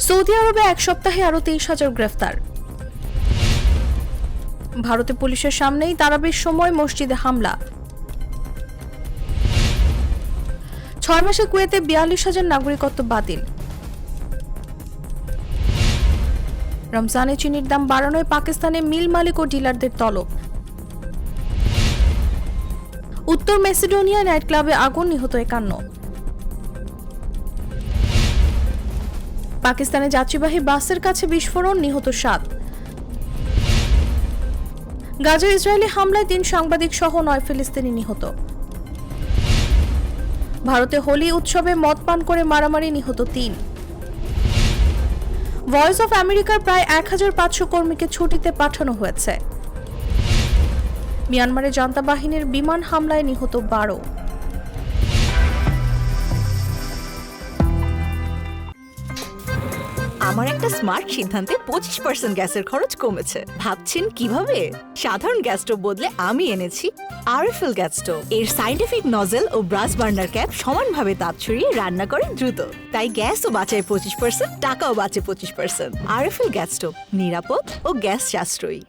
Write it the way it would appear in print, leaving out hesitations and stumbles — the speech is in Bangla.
সৌদি আরবে এক সপ্তাহে আরো 23,000 গ্রেফতার। ভারতে পুলিশের সামনেই তারাবির সময় মসজিদে হামলা। 6 মাসে কুয়েতে 42,000 নাগরিকত্ব বাতিল। রমজানে চিনির দাম বাড়ানোয় পাকিস্তানে মিল মালিক ও ডিলারদের তলব। উত্তর মেসিডোনিয়া নাইট ক্লাবে আগুন, নিহত 51। পাকিস্তানে যাত্রীবাহী বাসের কাছে বিস্ফোরণ, নিহত 7। গাজায় ইসরায়েলি হামলায় 3 সাংবাদিক সহ 9 ফিলিস্তিনি নিহত। ভারতে হোলি উৎসবে মদ পান করে মারামারি, নিহত 3। ভয়েস অফ আমেরিকার প্রায় 1,500 কর্মীকে ছুটিতে পাঠানো হয়েছে। মিয়ানমারে জান্তা বাহিনীর বিমান হামলায় নিহত 12। আমার একটা স্মার্ট সিদ্ধান্তে 25% গ্যাসের খরচ কমেছে। ভাবছেন কিভাবে? সাধারণ গ্যাস স্টোভ বদলে আমি এনেছি আরএফএল গ্যাস স্টোভ। এর সাইন্টিফিক নজল ও ব্রাস বার্নার ক্যাপ সমানভাবে তাপ ছড়িয়ে রান্না করে দ্রুত, তাই গ্যাসও বাঁচায় 25%, টাকাও বাঁচে 25%। আরএফএল গ্যাস স্টোভ নিরাপদ ও গ্যাস সাশ্রয়ী।